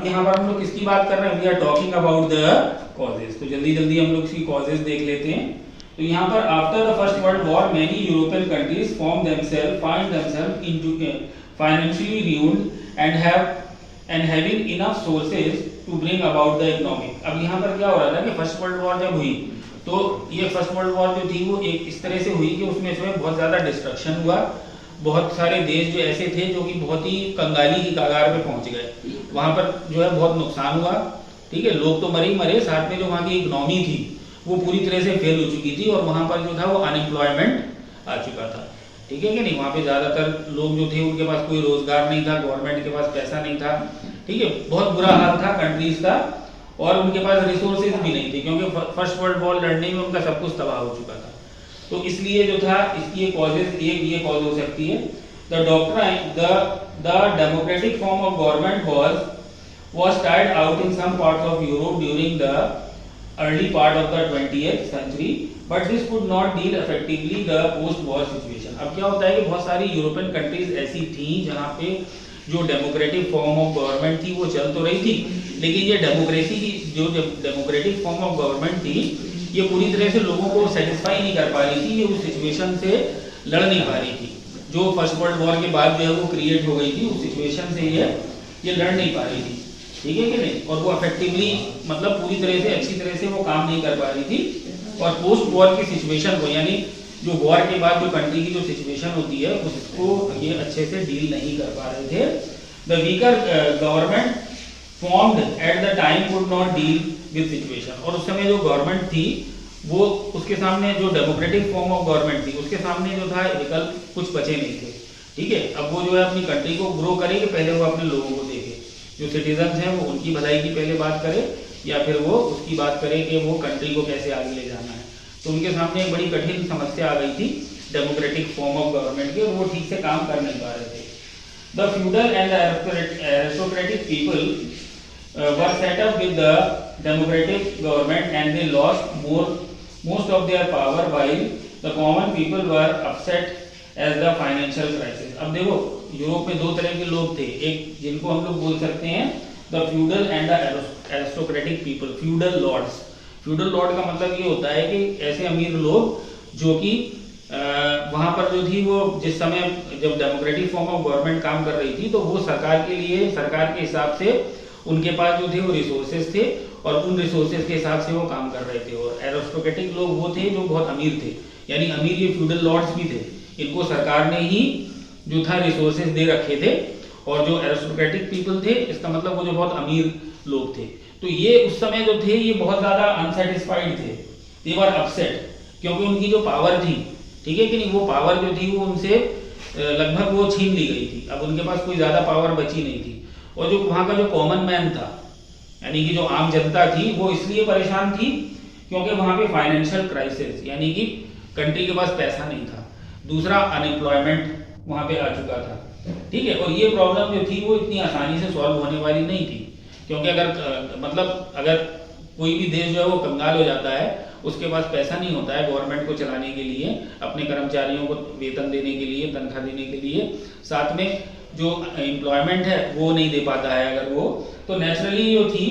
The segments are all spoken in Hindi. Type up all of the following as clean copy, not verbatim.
अब यहाँ पर हम लोग किसकी बात कर रहे हैं? We are talking about the causes. तो जल्दी जल्दी हम लोग इसकी कॉजेज देख लेते हैं। तो यहाँ पर after the first world war many European countries find themselves into financially ruined and having enough sources to bring about the economic। अब यहाँ पर क्या हो रहा था कि फर्स्ट वर्ल्ड वॉर जब हुई तो ये फर्स्ट वर्ल्ड वॉर जो थी वो एक इस तरह से हुई कि उसमें जो है बहुत ज़्यादा डिस्ट्रक्शन हुआ। बहुत सारे देश जो ऐसे थे जो कि बहुत ही कंगाली की कगार पे पहुंच गए, वहाँ पर जो है बहुत नुकसान हुआ। ठीक है, लोग तो मरे ही मरे, साथ में जो वहाँ की इकोनॉमी थी वो पूरी तरह से फेल हो चुकी थी और वहाँ पर जो था वो अनएम्प्लॉयमेंट आ चुका था। ठीक है कि नहीं, वहाँ पे ज़्यादातर लोग जो थे उनके पास कोई रोजगार नहीं था, गवर्नमेंट के पास पैसा नहीं था। ठीक है, बहुत बुरा हाल था कंट्रीज का और उनके पास रिसोर्सेज भी नहीं थे क्योंकि फर्स्ट वर्ल्ड वॉर लड़ने में उनका सब कुछ तबाह हो चुका था। तो इसलिए जो था इसकी कॉजेज ये कॉज हो सकती है। The democratic form of government was tried out in some parts of Europe during the early part of the 20th century, but this could not deal effectively the post-war situation। अब क्या होता है कि बहुत सारी यूरोपियन कंट्रीज ऐसी थी जहाँ पे जो डेमोक्रेटिक फॉर्म ऑफ गवर्नमेंट थी वो चल तो रही थी, लेकिन ये डेमोक्रेसी की जो डेमोक्रेटिक फॉर्म ऑफ गवर्नमेंट थी ये पूरी तरह से लोगों को सेटिस्फाई नहीं कर पा रही थी, ये उस सिचुएशन से लड़ नहीं पा रही थी जो फर्स्ट वर्ल्ड वॉर के बाद जो है वो क्रिएट हो गई थी। उस सिचुएशन से ये लड़ नहीं पा रही थी। ठीक है कि नहीं, और वो इफेक्टिवली मतलब पूरी तरह से अच्छी तरह से वो काम नहीं कर पा रही थी और पोस्ट वॉर की सिचुएशन को यानी जो वॉर के बाद जो कंट्री की जो सिचुएशन होती है उसको ये अच्छे से डील नहीं कर पा रहे थे। The weaker government formed at the time could not deal with situation. और उस समय जो गवर्नमेंट थी वो उसके सामने जो डेमोक्रेटिक फॉर्म ऑफ गवर्नमेंट थी उसके सामने जो था विकल्प कुछ बचे नहीं थे। ठीक है, अब वो जो है अपनी कंट्री को ग्रो करे कि पहले वो अपने लोगों को देखे, जो सिटीजन हैं वो उनकी भलाई की पहले बात करे या फिर वो उसकी बात करे कि वो कंट्री को कैसे आगे ले जाना है। तो उनके सामने एक बड़ी कठिन समस्या आ गई थी डेमोक्रेटिक फॉर्म ऑफ गवर्नमेंट की और वो ठीक से काम कर नहीं पा रहे थे। The feudal and aristocratic people were set up with the democratic government and they lost most of their power while the common people were upset as the financial crisis. अब देखो यूरोप में दो तरह के लोग थे, एक जिनको हम लोग बोल सकते हैं the feudal and the aristocratic people, feudal lords. Feudal Lord का मतलब ये होता है कि ऐसे अमीर लोग जो कि वहां पर जो थी वो जिस समय जब डेमोक्रेटिक फॉर्म ऑफ गवर्नमेंट काम कर रही थी तो वो सरकार के हिसाब से उनके पास जो थे वो रिसोर्सेज थे और उन रिसोर्सेज के हिसाब से वो काम कर रहे थे। और एरिस्टोक्रेटिक लोग वो थे जो बहुत अमीर थे, यानी अमीर ये फ्यूडल लॉर्ड्स भी थे, इनको सरकार ने ही जो था रिसोर्सेज दे रखे थे। और जो एरिस्टोक्रेटिक पीपल थे इसका मतलब वो जो बहुत अमीर लोग थे, तो ये उस समय जो थे ये बहुत ज्यादा अनसेटिस्फाइड थे, दे वर अपसेट, क्योंकि उनकी जो पावर थी, ठीक है कि नहीं, वो पावर जो थी वो उनसे लगभग वो छीन ली गई थी। अब उनके पास कोई ज्यादा पावर बची नहीं थी। और जो वहाँ का जो कॉमन मैन था यानी कि जो आम जनता थी वो इसलिए परेशान थी क्योंकि वहाँ पे फाइनेंशियल क्राइसिस यानी कि कंट्री के पास पैसा नहीं था, दूसरा अनएम्प्लॉयमेंट वहाँ पे आ चुका था। ठीक है, और ये प्रॉब्लम जो थी वो इतनी आसानी से सॉल्व होने वाली नहीं थी, क्योंकि अगर कोई भी देश जो है वो कंगाल हो जाता है, उसके पास पैसा नहीं होता है गवर्नमेंट को चलाने के लिए, अपने कर्मचारियों को वेतन देने के लिए, तनख्वाह देने के लिए, साथ में जो एम्प्लॉयमेंट है वो नहीं दे पाता है अगर वो, तो नेचुरली जो थी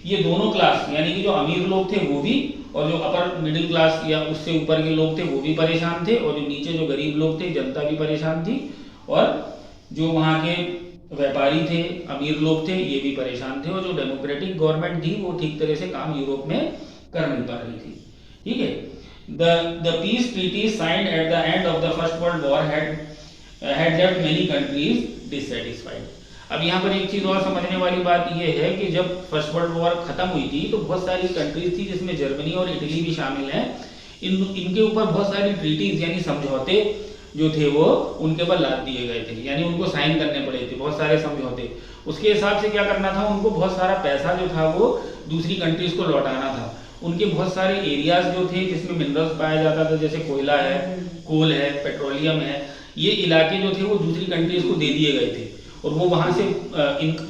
ये दोनों क्लास यानी कि जो अमीर लोग थे वो भी और जो अपर मिडिल क्लास या उससे ऊपर के लोग थे वो भी परेशान थे, और जो नीचे जो गरीब लोग थे जनता भी परेशान थी, और जो वहाँ के व्यापारी थे अमीर लोग थे ये भी परेशान थे। और जो डेमोक्रेटिक गवर्नमेंट थी वो ठीक तरह से काम यूरोप में कर नहीं पा रही थी। ठीक है, the peace treaty signed at the end of the first world war had left many countries dissatisfied। अब यहाँ पर एक चीज और समझने वाली बात यह है कि जब फर्स्ट वर्ल्ड वॉर खत्म हुई थी तो बहुत सारी कंट्रीज थी जिसमें जर्मनी और इटली भी शामिल हैं, इनके ऊपर बहुत सारी ट्रीटीज यानी समझौते जो थे वो उनके ऊपर लाद दिए गए थे, यानी उनको साइन करने पड़े थे बहुत सारे समझौते। उसके हिसाब से क्या करना था, उनको बहुत सारा पैसा जो था वो दूसरी कंट्रीज को लौटाना था। उनके बहुत सारे एरियाज जो थे जिसमें मिनरल्स पाया जाता था, जैसे कोयला है, कोल है, पेट्रोलियम है, ये इलाके जो थे वो दूसरी कंट्रीज को दे दिए गए थे और वो वहाँ से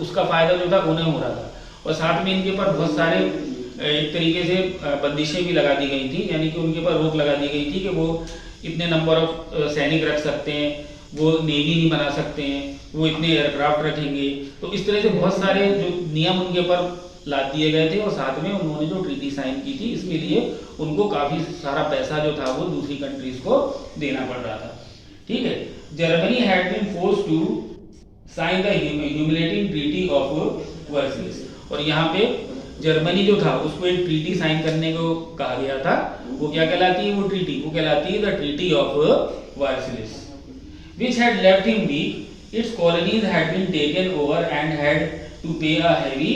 उसका फायदा जो था उन्हें हो रहा था। और साथ में इनके ऊपर बहुत सारे एक तरीके से बंदिशें भी लगा दी गई थी, यानी कि उनके ऊपर रोक लगा दी गई थी कि वो इतने नंबर ऑफ सैनिक रख सकते हैं वो नेवी नहीं बना सकते हैं, वो इतने एयरक्राफ्ट रखेंगे। तो इस तरह से बहुत सारे जो नियम उनके ऊपर लाद दिए गए थे और साथ में उन्होंने जो ट्रीटी साइन की थी इसके लिए उनको काफ़ी सारा पैसा जो था वो दूसरी कंट्रीज को देना पड़ रहा था। ठीक है, Germany had been forced to sign the humiliating treaty of Versailles. और यहाँ पे जर्मनी जो था उसको एक ट्रीटी साइन करने को कहा गया था। वो क्या कहलाती है वो ट्रीटी? वो कहलाती है the treaty of Versailles, which had left him weak. Its colonies had been taken over and had to pay a heavy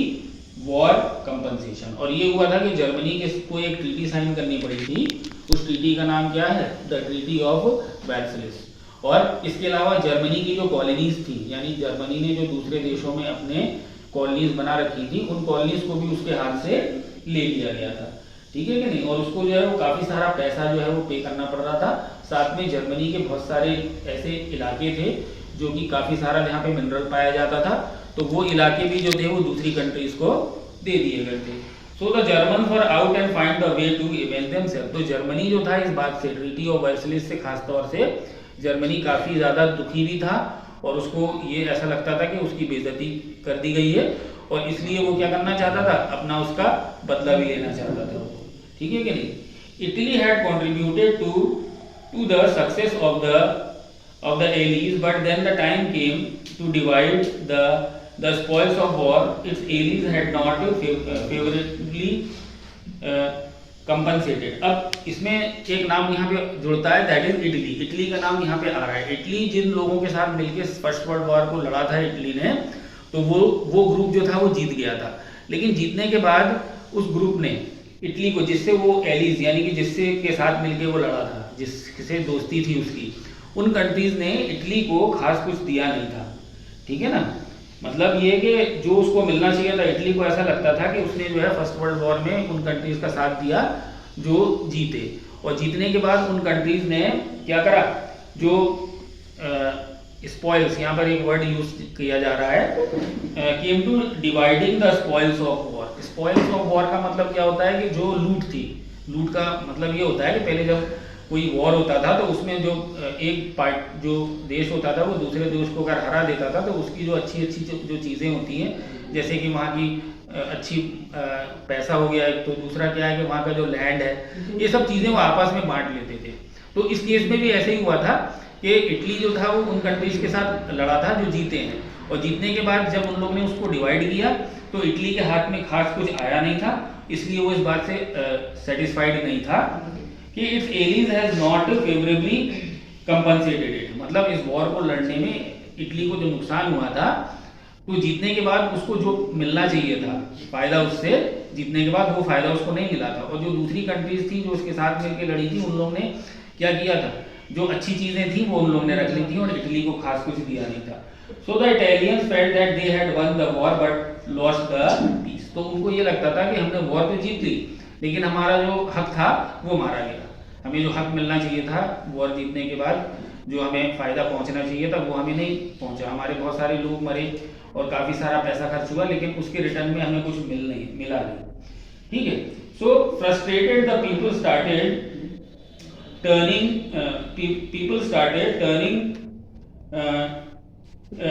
war compensation. और ये हुआ था कि जर्मनी के को एक ट्रीटी साइन करनी पड़ी थी। उस ट्रीटी का नाम क्या है? The treaty of Versailles. और इसके अलावा जर्मनी की जो कॉलोनीज थी, यानी जर्मनी ने जो दूसरे देशों में अपने कॉलोनीज बना रखी थी, उन कॉलोनीज को भी उसके हाथ से ले लिया गया था। ठीक है कि नहीं? और उसको जो है वो काफी सारा पैसा जो है वो पे करना पड़ रहा था। साथ में जर्मनी के बहुत सारे ऐसे इलाके थे जो कि काफी सारा जहाँ पे मिनरल पाया जाता था, तो वो इलाके भी जो थे वो दूसरी कंट्रीज को दे दिए गए थे। So the German were out and find the way to avenge themselves. तो जर्मनी जो था इस बात से, ट्रीटी ऑफ वर्साइल्स से खास तौर से जर्मनी काफी ज्यादा दुखी भी था और उसको ये ऐसा लगता था कि उसकी बेइज्जती कर दी गई है और इसलिए वो क्या करना चाहता था? अपना उसका बदला भी लेना चाहता था। ठीक है कि नहीं? Italy had contributed to the success of the allies, but then the time came to divide the spoils of war. Its allies had not favourably compensated. अब इसमें एक नाम यहाँ पे जुड़ता है, दैट इज इटली। इटली का नाम यहाँ पे आ रहा है। इटली जिन लोगों के साथ मिलकर फर्स्ट वर्ल्ड वॉर को लड़ा था इटली ने, तो वो ग्रुप जो था वो जीत गया था। लेकिन जीतने के बाद उस ग्रुप ने इटली को, जिससे वो एलीज यानी कि जिससे के साथ मिलके वो लड़ा था, जिससे दोस्ती थी उसकी, उन कंट्रीज ने इटली को खास कुछ दिया नहीं था। ठीक है ना? मतलब ये कि जो उसको मिलना चाहिए था, इटली को ऐसा लगता था कि उसने जो है फर्स्ट वर्ल्ड वॉर में उन कंट्रीज का साथ दिया जो जीते, और जीतने के बाद उन कंट्रीज ने क्या करा? जो स्पॉइल्स, यहाँ पर एक वर्ड यूज किया जा रहा है, came to dividing the spoils of war. Spoils of war का मतलब क्या होता है कि जो लूट थी, लूट का मतलब ये होता है कि पहले जब कोई वॉर होता था तो उसमें जो एक पार्ट जो देश होता था वो दूसरे देश को अगर हरा देता था तो उसकी जो अच्छी जो चीज़ें होती हैं, जैसे कि वहाँ की अच्छी पैसा हो गया, एक तो दूसरा क्या है कि वहाँ का जो लैंड है, ये सब चीज़ें वो आपस में बांट लेते थे। तो इस केस में भी ऐसे ही हुआ था कि इटली जो था वो उन कंट्रीज के साथ लड़ा था जो जीते हैं, और जीतने के बाद जब उन लोगों ने उसको डिवाइड किया तो इटली के हाथ में खास कुछ आया नहीं था, इसलिए वो इस बात से सेटिस्फाइड नहीं था कि it's allies has not favourably compensated it. मतलब इस वॉर को लड़ने में इटली को जो नुकसान हुआ था, तो जीतने के बाद उसको जो मिलना चाहिए था फायदा, उससे जीतने के बाद वो फायदा उसको नहीं मिला था। और जो दूसरी कंट्रीज थी जो उसके साथ मिलकर लड़ी थी, उन लोगों ने क्या किया था? जो अच्छी चीजें थी वो उन लोगों ने रख ली थी और इटली को खास कुछ दिया नहीं था। So the Italians felt that they had won the war but lost the peace. तो उनको ये लगता था कि हमने वॉर तो जीत ली, लेकिन हमारा जो हक था वो मारा गया। हमें जो हक मिलना चाहिए था वॉर जीतने के बाद, जो हमें फायदा पहुंचना चाहिए था, वो हमें नहीं पहुंचा। हमारे बहुत सारे लोग मरे और काफी सारा पैसा खर्च हुआ, लेकिन उसके रिटर्न में हमें कुछ मिला नहीं। ठीक है? So frustrated the people started turning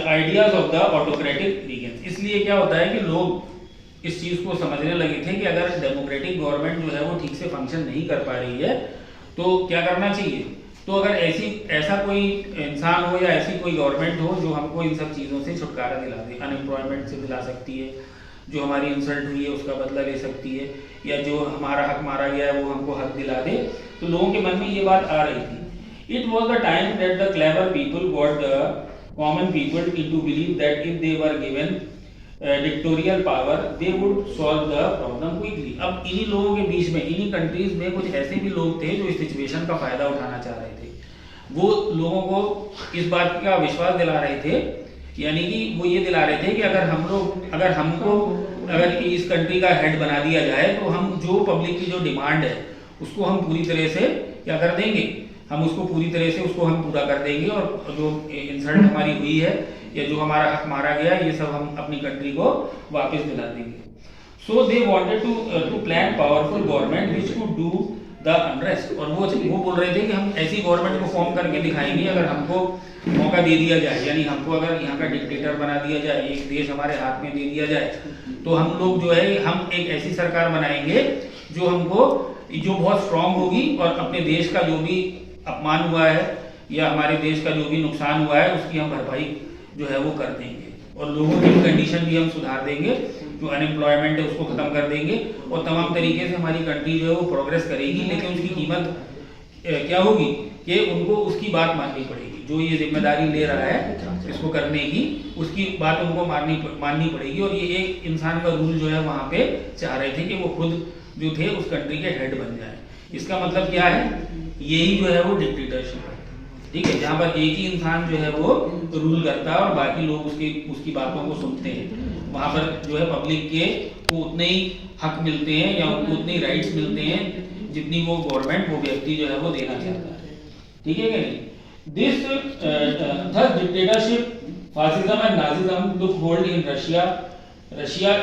ideas of the autocratic regions. इसलिए क्या होता है कि लोग इस चीज को समझने लगे थे कि अगर डेमोक्रेटिक गवर्नमेंट जो है वो ठीक से फंक्शन नहीं कर पा रही है तो क्या करना चाहिए? तो अगर ऐसा कोई इंसान हो या ऐसी कोई गवर्नमेंट हो जो हमको इन सब चीज़ों से छुटकारा दिला दे, अनएम्प्लॉयमेंट से दिला सकती है, जो हमारी इंसल्ट हुई है उसका बदला ले सकती है, या जो हमारा हक मारा गया है वो हमको हक दिला दे, तो लोगों के मन में ये बात आ रही थी। It was the time that the clever people got the common people to believe that if they were given dictatorial power they would solve the problem quickly. अब इन्हीं लोगों के बीच में, इन्हीं कंट्रीज में कुछ ऐसे भी लोग थे जो इस सिचुएशन का फायदा उठाना चाह रहे थे। वो लोगों को इस बात का विश्वास दिला रहे थे, यानी कि वो ये दिला रहे थे कि अगर इस कंट्री का हेड बना दिया जाए तो हम जो पब्लिक की जो डिमांड है उसको हम पूरी तरह से क्या कर देंगे, हम उसको पूरी तरह से उसको हम पूरा कर देंगे, और जो इंसल्ट हमारी हुई है या जो हमारा हक मारा गया ये सब हम अपनी कंट्री को वापस दिला देंगे। So they wanted to plan powerful government which could do the unrest. और वो बोल रहे थे कि हम ऐसी गवर्नमेंट को फॉर्म करके दिखाएंगे अगर हमको मौका दे दिया जाए, यानी हमको अगर यहाँ का डिक्टेटर बना दिया जाए, एक देश हमारे हाथ में दे दिया जाए, तो हम लोग जो है हम एक ऐसी सरकार बनाएंगे जो हमको जो बहुत स्ट्रांग होगी और अपने देश का जो भी अपमान हुआ है या हमारे देश का जो भी नुकसान हुआ है उसकी हम भरपाई जो है वो कर देंगे, और लोगों की कंडीशन भी हम सुधार देंगे, जो अनएम्प्लॉयमेंट है उसको खत्म कर देंगे, और तमाम तरीके से हमारी कंट्री जो है वो प्रोग्रेस करेगी। लेकिन उसकी कीमत क्या होगी कि उनको उसकी बात माननी पड़ेगी, जो ये जिम्मेदारी ले रहा है इसको करने की, उसकी बात उनको माननी पड़ेगी। और ये एक इंसान का रूल जो है वहाँ पे चाह रहे थे कि वो खुद जो थे उस कंट्री के हेड बन जाए। इसका मतलब क्या है, यही जो है वो डिक्टेटरशिप है, ठीक है, जहाँ पर एक ही इंसान जो है वो रूल करता है और बाकी लोग उसकी बातों को सुनते हैं। वहाँ पर जो है पब्लिक के को उतने ही हक मिलते हैं या उनको उतने ही राइट्स मिलते हैं जितनी वो गवर्नमेंट वो व्यक्ति जो है वो देना चाहता है, ठीक है कि नहीं। This third dictatorship fascism and Nazism took hold in Russia,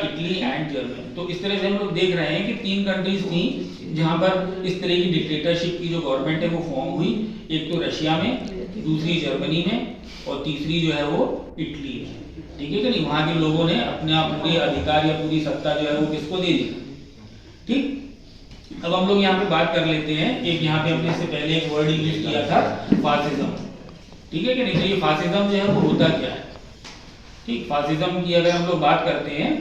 Italy and Germany. तो इस तरह से हम लोग देख रहे हैं कि 3 कंट्रीज थी जहां पर इस तरह की डिक्टेटरशिप की जो गवर्नमेंट है वो फॉर्म हुई। एक तो रशिया में, दूसरी जर्मनी में, और तीसरी जो है वो इटली में, ठीक है कि नहीं। वहां के लोगों ने अपना पूरे अधिकार या पूरी सत्ता जो है वो किसको दे दी, ठीक। अब हम लोग यहाँ पे बात कर लेते हैं, एक यहाँ पे हमने इससे पहले एक वर्ड यूज किया था फासिज्म, ठीक है कि नहीं। तो ये फासिज्म जो है वो होता क्या है, ठीक। फासिज्म की अगर हम लोग बात करते हैं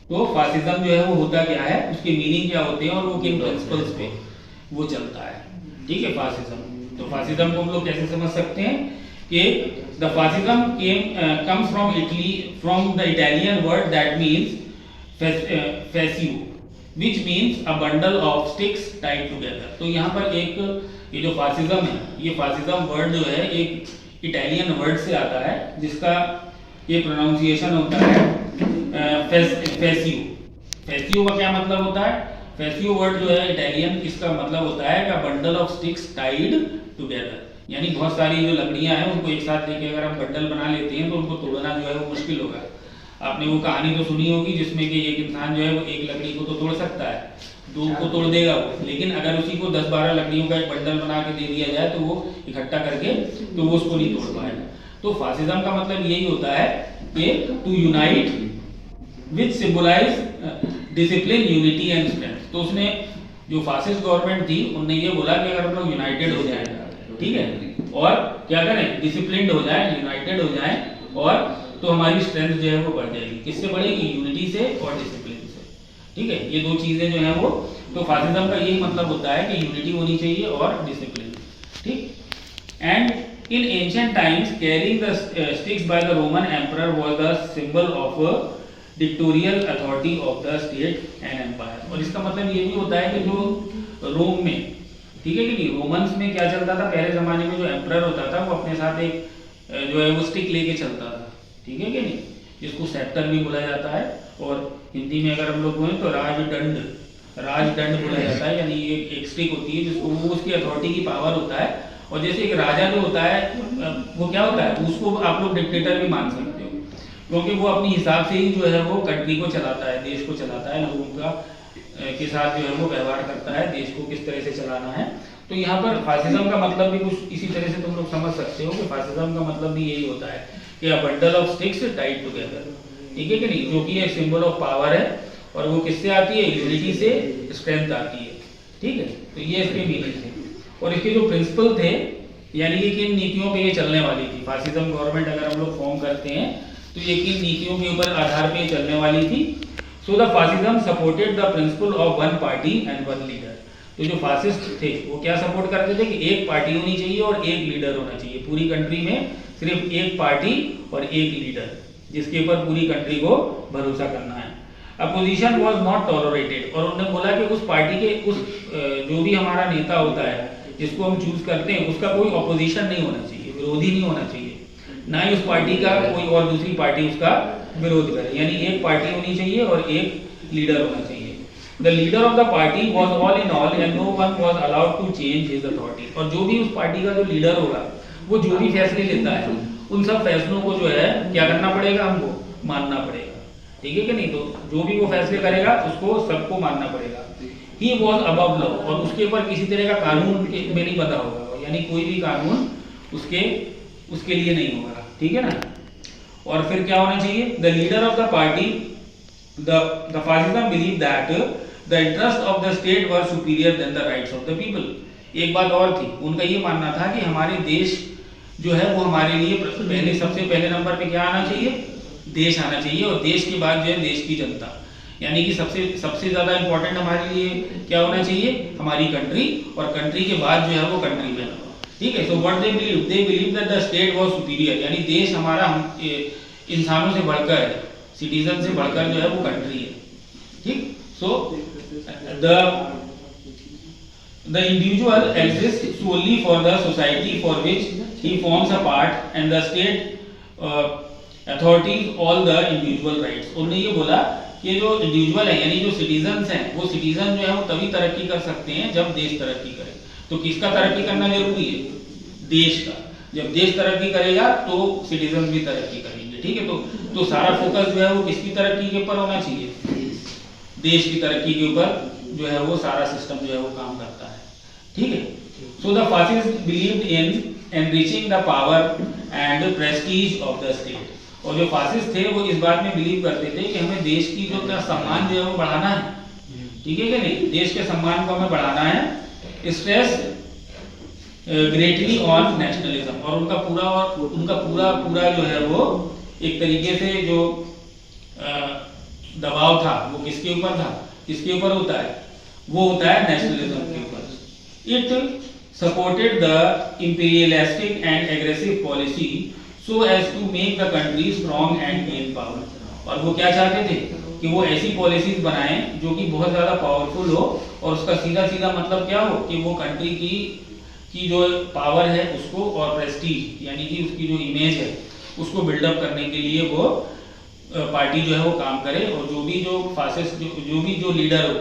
तो फासिज्म जो है वो होता क्या है, उसके मीनिंग क्या होते हैं और वो किन प्रिंसिपल्स पे वो चलता है, ठीक है। फासिज्म, तो फासिज्म को हम लोग कैसे समझ सकते हैं कि the fascism comes from Italy, from the Italian word that means fascio, which means a bundle of sticks tied together। तो यहाँ पर एक ये जो फासिज्म है, ये फासिज्म वर्ड जो है एक इटालियन वर्ड से आता है जिसका ये प्रोनाउंसिएशन होता है फैसियो। फैसियो का क्या मतलब होता है, फैसियो वर्ड जो है इटालियन, इसका मतलब होता है का bundle of sticks Tide together, यानी बहुत सारी जो लकड़ियां हैं उनको एक साथ लेके अगर हम बंडल बना लेते हैं तो उनको तोड़ना जो है वो मुश्किल होगा। आपने वो कहानी तो सुनी होगी जिसमें कि एक इंसान जो है वो एक लकड़ी को तो तोड़ सकता है, 2 को तोड़ देगा वो, लेकिन अगर उसी को 10-12 लकड़ियों का एक बंडल बना के दे दिया जाए तो वो इकट्ठा करके तो वो उसको नहीं तोड़ पाएगा। तो फासिज्म का मतलब यही होता है कि to unite which symbolize discipline, unity and strength. तो उसने जो फासिस्ट गवर्नमेंट थी उनने ये बोला कि अगर हम लोग यूनाइटेड हो जाए, ठीक है, और क्या करें, डिसिप्लिन्ड हो जाए, यूनाइटेड हो जाए, और तो हमारी स्ट्रेंथ जो है वो बढ़ जाएगी। किससे बढ़ेगी, यूनिटी से और डिसिप्लिन से, ठीक है। ये 2 चीजें जो है वो, तो फासिज्म का यही मतलब होता है कि यूनिटी होनी चाहिए और डिसिप्लिन, ठीक। And in ancient times carrying the sticks by the Roman emperor was the symbol of dictatorial authority of the state and empire. और इसका मतलब ये भी होता है कि जो रोम में, ठीक है कि नहीं, रोमन्स में क्या चलता था, पहले जमाने में जो एम्परर होता था वो अपने साथ एक जो है वो स्टिक लेके चलता था, ठीक है कि नहीं, जिसको सेप्टर भी बोला जाता है, और हिंदी में अगर हम लोग बोलें तो राजदंड बोला जाता है, यानी एक स्टिक होती है जिसको वो उसकी अथॉरिटी की पावर होता है। और जैसे एक राजा जो होता है वो क्या होता है, उसको आप लोग डिक्टेटर भी मान सकते हो, क्योंकि वो अपनी हिसाब से ही जो है वो कंट्री को चलाता है, देश को चलाता है, लोगों का के साथ जो है वो व्यवहार करता है, देश को किस तरह से चलाना है। तो यहाँ पर फासिज्म का मतलब भी कुछ इसी तरह से तुम लोग समझ सकते हो कि फासिज्म का मतलब भी यही होता है कि a bundle of sticks Tide together, ठीक है कि नहीं, जो कि एक सिंबल ऑफ पावर है, और वो किससे आती है, यूनिटी से, स्ट्रेंथ आती है, ठीक है। तो ये इसके मीनिंग थे, और इसके जो प्रिंसिपल थे, यानी कि किन नीतियों पे ये चलने वाली थी। फासिज्म गवर्नमेंट अगर हम लोग फॉर्म करते हैं तो ये किन नीतियों के ऊपर आधार पे चलने वाली थी। So the fascism supported the principle of 1 party and 1 leader. तो जो फासिस्ट थे वो क्या सपोर्ट करते थे कि एक पार्टी होनी चाहिए और एक लीडर होना चाहिए, पूरी कंट्री में सिर्फ एक पार्टी और एक लीडर जिसके ऊपर पूरी कंट्री को भरोसा करना है। अपोजिशन वाज नॉट टॉलरेटेड, और उन्होंने बोला कि उस पार्टी के उस जो भी हमारा नेता होता है जिसको हम चूज करते हैं उसका कोई अपोजिशन नहीं होना चाहिए, विरोधी नहीं होना चाहिए, ना ही उस पार्टी का कोई और दूसरी पार्टी उसका विरोध करे, यानी एक पार्टी होनी चाहिए और एक लीडर होना चाहिए। The leader of the party was all in all and no one was allowed to change his authority। और जो भी उस पार्टी का जो लीडर होगा वो जो भी फैसले लेता है उन सब फैसलों को जो है क्या करना पड़ेगा, हमको मानना पड़ेगा, ठीक है कि नहीं। तो जो भी वो फैसले करेगा उसको सबको मानना पड़ेगा। He was above law, और उसके ऊपर किसी तरह का कानून में नहीं बंधा होगा, यानी कोई भी कानून उसके उसके लिए नहीं होगा, ठीक है ना। और फिर क्या होना चाहिए, the leader of the party, the fascism believe that the interest of the state were superior than the rights of the people. एक बात और थी, उनका ये मानना था कि हमारे देश जो है वो हमारे लिए पहले, सबसे पहले नंबर पे क्या आना चाहिए, देश आना चाहिए, और देश के बाद जो है देश की जनता, यानी कि सबसे ज्यादा इंपॉर्टेंट हमारे लिए क्या होना चाहिए, हमारी कंट्री, और कंट्री के बाद जो है वो कंट्री में, ठीक है। So what they believe that the state was superior, यानी देश हमारा इंसानों से बढ़कर है, सिटीजन से बढ़कर जो है वो कंट्री है, ठीक। सो the individual exists solely for the society for which he forms a part, and the state authorities all the individual rights। उन्होंने ये बोला कि जो इंडिविजुअल है यानी जो सिटीजन्स हैं, वो सिटीजन जो है वो तभी तरक्की कर सकते हैं जब देश तरक्की करे। तो किसका तरक्की करना जरूरी है, देश का। जब देश तरक्की करेगा तो सिटीजन भी तरक्की करेंगे, ठीक है। तो सारा फोकस जो है वो किसकी तरक्की के ऊपर होना चाहिए, देश की तरक्की के ऊपर जो है वो सारा सिस्टम जो है वो काम करता है, ठीक है। So the fascist believed in enriching the power and Prestige of the state. और जो फासिस्ट थे वो इस बात में बिलीव करते थे कि हमें देश की जो क्या सम्मान जो है वो बढ़ाना है, ठीक है कि नहीं, देश के सम्मान को हमें बढ़ाना है। स्ट्रेस ग्रेटली ऑन नेशनलिज्म, और उनका पूरा जो है वो एक तरीके से जो दबाव था वो किसके ऊपर था, किसके ऊपर होता है, वो होता है नेशनलिज्म के ऊपर। It supported the imperialistic and aggressive policy so as to make the country strong and gain power. और वो क्या चाहते थे कि वो ऐसी पॉलिसीज बनाएं जो कि बहुत ज्यादा पावरफुल हो, और उसका सीधा सीधा मतलब क्या हो कि वो कंट्री की जो पावर है उसको, और प्रेस्टीज यानी कि उसकी जो इमेज है उसको बिल्डअप करने के लिए वो पार्टी जो है वो काम करे। और जो फासिस्ट जो लीडर हो,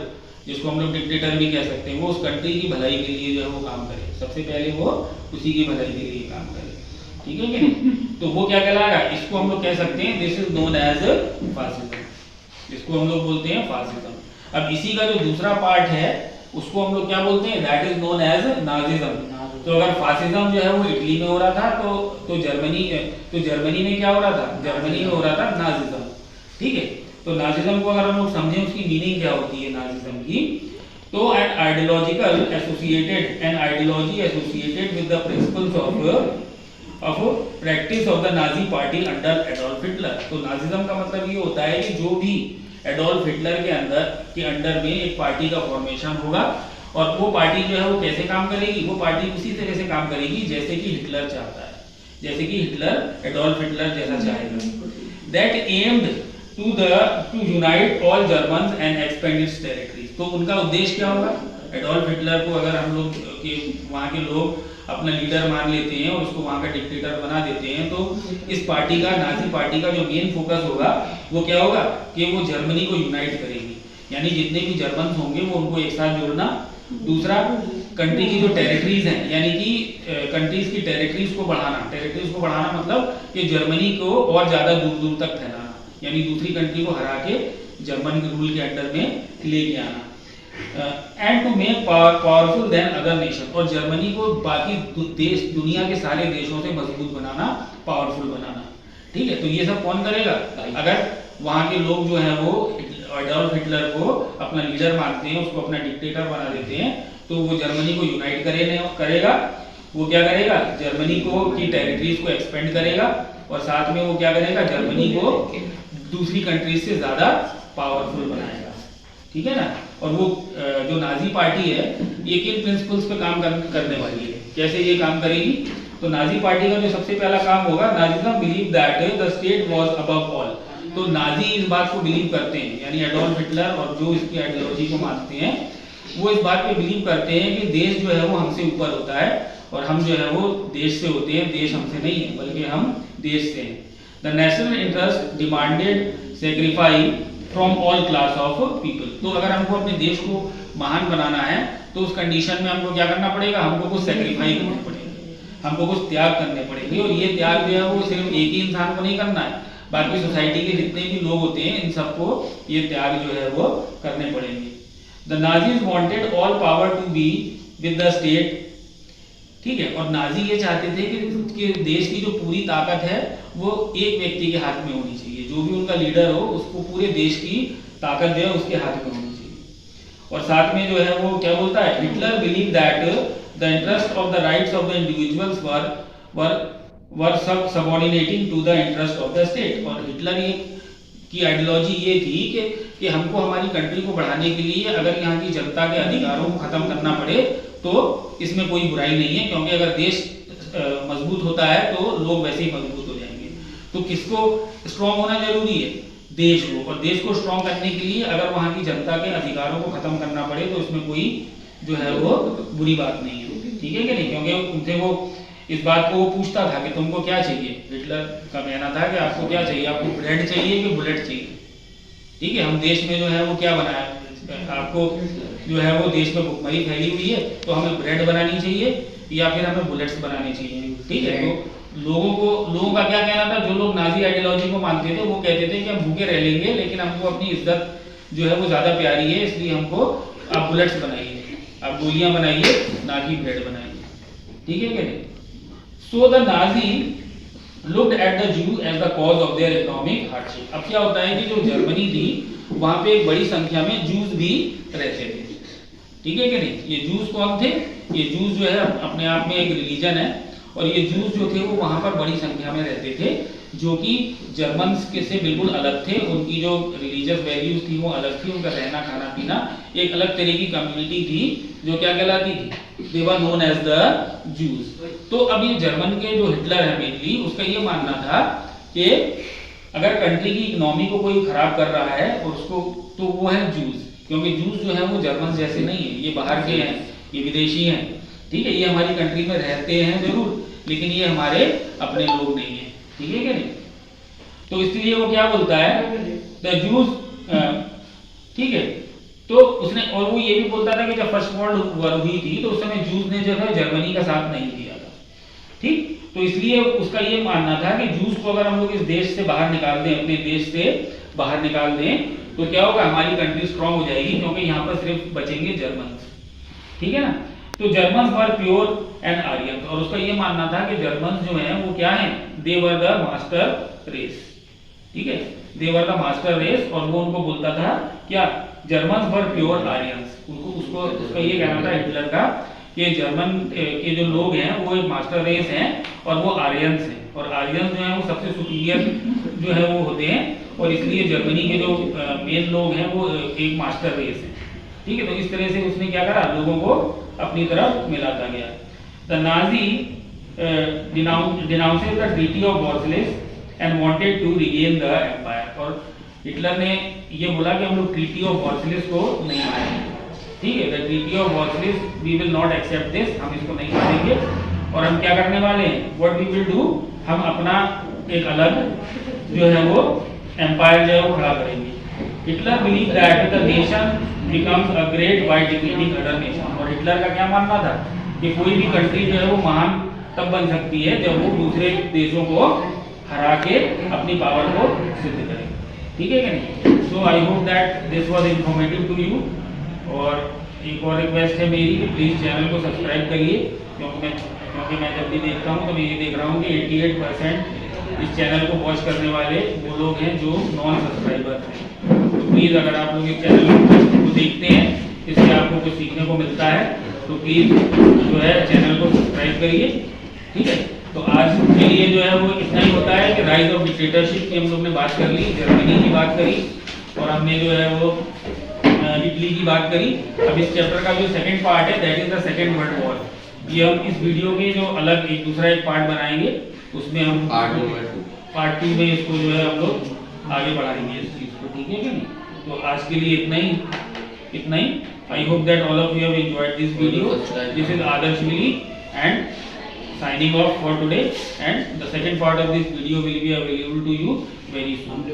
जिसको हम लोग डिक्टेटर भी कह सकते हैं, वो उस कंट्री की भलाई के लिए जो है वो काम करे, सबसे पहले वो उसी की भलाई के लिए काम करे, ठीक है कि नहीं। तो वो क्या कहलाएगा, इसको हम लोग कह सकते हैं this is known as fascism, इसको हम लोग बोलते हैं फासिज्म। अब इसी का जो दूसरा पार्ट है उसको हम लोग क्या बोलते हैं, that is known as Nazism. तो अगर फासिज्म जो है वो इटली में हो रहा था तो जर्मनी में क्या हो रहा था, जर्मनी में हो रहा था नाजिज्म, ठीक है। तो नाजिज्म को अगर हम लोग समझें उसकी मीनिंग क्या होती है नाजिज्म की, तो an ideology associated with the principles of practice of the Nazi party under Adolf Hitler. तो नाजिज्म का मतलब ये होता है कि जो भी एडोल्फ हिटलर के अंडर में एक पार्टी का फॉर्मेशन होगा, और वो पार्टी जो है वो कैसे काम करेगी, वो पार्टी उसी तरह से काम करेगी जैसे कि हिटलर चाहता है, जैसे कि एडोल्फ हिटलर जैसा चाहेगा। That aimed to unite all Germans and expand its territories. तो उनका उद्देश्य क्या होगा, एडोल्फ हिटलर को अगर हम लोग वहाँ के लोग अपना लीडर मान लेते हैं और उसको वहाँ का डिक्टेटर बना देते हैं, तो इस पार्टी का, नाजी पार्टी का जो मेन फोकस होगा वो क्या होगा कि वो जर्मनी को यूनाइट करेगी, यानी जितने भी जर्मन होंगे वो उनको एक साथ जोड़ना। दूसरा, कंट्री की जो टेरिटरीज हैं, यानी कि कंट्रीज की टेरिटरीज को बढ़ाना मतलब कि जर्मनी को और ज्यादा दूर दूर तक फैलाना, यानी दूसरी कंट्री को हरा के जर्मन के रूल के अंडर में लेके आना। And to make powerful then other nation, और जर्मनी को बाकी देश, दुनिया के सारे देशों से मजबूत बनाना, पावरफुल बनाना, ठीक है। तो ये सब कौन करेगा, अगर वहाँ के लोग जो हैं वो एडोल्फ हिटलर को अपना लीडर मानते हैं, उसको अपना डिक्टेटर बना देते हैं, तो वो जर्मनी को यूनाइट करेगा। वो क्या करेगा, जर्मनी को की टेरिटरीज को एक्सपेंड करेगा, और साथ में वो क्या करेगा, जर्मनी को दूसरी कंट्रीज से ज्यादा पावरफुल बनाएगा, ठीक है ना। और वो जो नाजी पार्टी है ये किन प्रिंसिपल्स पे काम करने वाली है, कैसे ये काम करेगी। तो नाजी पार्टी का जो सबसे पहला काम होगा, Nazism believe that the state was above all. तो नाजी इस बात को बिलीव करते हैं, यानी एडोल्फ हिटलर और जो इसकी आइडियोलॉजी को मानते हैं, वो इस बात पे बिलीव करते हैं कि देश जो है वो हमसे ऊपर होता है, और हम जो है वो देश से होते हैं, देश हमसे नहीं है बल्कि हम देश से हैं। The national interest demanded sacrifice from all class of people. तो अगर हमको अपने देश को महान बनाना है तो उस कंडीशन में हमको क्या करना पड़ेगा, हमको कुछ सेक्रीफाइस करने पड़ेंगे, हमको कुछ त्याग करने पड़ेंगे। और ये त्याग जो है वो सिर्फ एक ही इंसान को नहीं करना है, बाकी सोसाइटी के जितने भी लोग होते हैं इन सबको ये त्याग जो है वो करने पड़ेंगे। The Nazis wanted all power to be with the state ठीक है। और नाजी ये चाहते थे कि देश की जो पूरी ताकत है वो एक व्यक्ति के हाथ में होनी चाहिए, जो भी उनका लीडर हो उसको पूरे देश की ताकत जो है उसके हाथ में होनी चाहिए। और साथ में जो है वो क्या बोलता है, Hitler believe that the interest of the rights of the individuals were subordinating to the interest of the state. और हिटलर ये की आइडियोलॉजी ये थी कि हमको हमारी कंट्री को बढ़ाने के लिए अगर यहाँ की जनता के अधिकारों को खत्म करना पड़े तो इसमें कोई बुराई नहीं है, क्योंकि अगर देश मजबूत होता है तो लोग वैसे ही मजबूत हो जाएंगे। तो किसको स्ट्रांग होना जरूरी है, देश को। और देश को स्ट्रांग करने के लिए अगर वहाँ की जनता के अधिकारों को खत्म करना पड़े तो इसमें कोई जो है वो बुरी बात नहीं है, ठीक है कि नहीं। क्योंकि उनसे वो इस बात को वो पूछता था कि तुमको क्या चाहिए, हिटलर का कहना था कि आपको क्या चाहिए, आपको ब्रेड चाहिए कि बुलेट चाहिए, ठीक है। हम देश में जो है वो क्या बनाया, आपको जो है वो देश में भुखमरी फैली हुई है तो हमें ब्रेड बनानी चाहिए या फिर हमें बुलेट्स बनाने चाहिए, ठीक है। तो लोगों का क्या कहना था, जो लोग नाजी आइडियोलॉजी को मानते थे वो कहते थे कि हम भूखे रह लेंगे लेकिन हमको अपनी इज्जत जो है वो ज्यादा प्यारी है, इसलिए हमको आप बुलेट्स बनाइए, आप गोलियां बनाइए, ना कि ब्रेड बनाइए, ठीक है क्या नहीं। So the Nazi looked at the Jew as the cause of their economic hardship। अब क्या होता है कि जो जर्मनी थी वहां पे एक बड़ी संख्या में जूस भी रहते थे, ठीक है कि नहीं। ये जूस कौन थे, ये जूस जो है अपने आप में एक रिलीजन है, और ये जूस जो थे वो वहां पर बड़ी संख्या में रहते थे, जो कि जर्मन्स के से बिल्कुल अलग थे। उनकी जो रिलीजियस वैल्यूज थी वो अलग थी, उनका रहना खाना पीना एक अलग तरह की कम्युनिटी थी जो क्या कहलाती थी, they were known as the Jews. तो अब ये जर्मन के जो हिटलर है मेनली उसका ये मानना था कि अगर कंट्री की इकोनॉमी को कोई खराब कर रहा है और उसको, तो वो है जूस, क्योंकि जूस जो है वो जर्मन जैसे नहीं है, ये बाहर के हैं, ये विदेशी हैं, ठीक है। ये हमारी कंट्री में रहते हैं जरूर लेकिन ये हमारे अपने लोग नहीं है, ठीक है क्या नहीं। तो इसलिए वो क्या बोलता है, द जूस, ठीक है। तो उसने, और वो ये भी बोलता था कि जब फर्स्ट वर्ल्ड वॉर हुई थी तो उस समय जूस ने जो है जर्मनी का साथ नहीं दिया था, ठीक। तो इसलिए उसका ये मानना था कि जूस को अगर हम लोग इस देश से बाहर निकाल दें, अपने देश से बाहर निकाल दें, तो क्या होगा, हमारी कंट्री स्ट्रांग हो जाएगी, क्योंकि यहाँ पर सिर्फ बचेंगे जर्मन, ठीक है ना। तो German were pure and Aryan, और उसका ये मानना था कि जर्मन जो है वो क्या है, दे वर द मास्टर रेस, ठीक है, दे वर द मास्टर रेस। और वो उनको बोलता था क्या, जर्मन वर प्योर आर्यंस। उसको उसका ये कहना था हिटलर का कि जर्मन के जो लोग हैं वो एक मास्टर रेस हैं और वो आर्यंस हैं, और आर्यंस जो है वो सबसे सुपीरियर जो है वो होते हैं, और इसलिए जर्मनी के जो मेन लोग हैं वो एक मास्टर रेस है, ठीक है। तो इस तरह से उसने क्या करा, लोगों को अपनी तरफ मिलाता गया। The Nazi denounces the treaty of Versailles and wanted to regain the empire. और हिटलर ने ये बोला कि हम लोग ट्रीटी ऑफ वर्सलेस को नहीं मानेंगे, ठीक है। The treaty of Versailles we will not accept this, हम इसको नहीं मानेंगे। और हम क्या करने वाले हैं, व्हाट वी विल डू, हम अपना एक अलग जो है वो एम्पायर जो है वो खड़ा करेंगे। Hitler believe that the nation becomes a great by defeating other nation. और हिटलर का क्या मानना था कि कोई भी कंट्री जो है वो महान तब बन सकती है जब वो दूसरे देशों को हरा के अपनी पावर को सिद्ध करे, ठीक है कि नहीं। So I hope that this was informative to you. और एक और रिक्वेस्ट है मेरी कि प्लीज़ चैनल को सब्सक्राइब करिए, क्योंकि मैं जब भी देखता हूँ तो मैं ये देख रहा हूँ कि 88% इस चैनल को वॉच करने वाले वो लोग हैं जो नॉन सब्सक्राइबर हैं। तो प्लीज़ अगर आप लोग इस चैनल को देखते हैं, इससे आपको कुछ सीखने को मिलता है, तो प्लीज़ जो है चैनल को सब्सक्राइब करिए, ठीक है। तो आज के लिए जो है वो इतना ही होता है कि राइज ऑफ डिक्टेटरशिप की हम लोग ने बात कर ली, जर्मनी की बात करी, और हमने जो है वो इटली की बात करी। अब इस चैप्टर का जो सेकंड पार्ट है that is the second world war, ये हम इस वीडियो के जो अलग एक दूसरा एक पार्ट बनाएंगे, उसमें हम पार्ट 2 में इसको जो है हम लोग आगे बढ़ाएंगे इस चीज़ को, ठीक है कि नहीं। तो आज के लिए इतना ही। I hope that all of you have enjoyed this video. This is Adarsh Mili and signing off for today, and the second part of this video will be available to you very soon.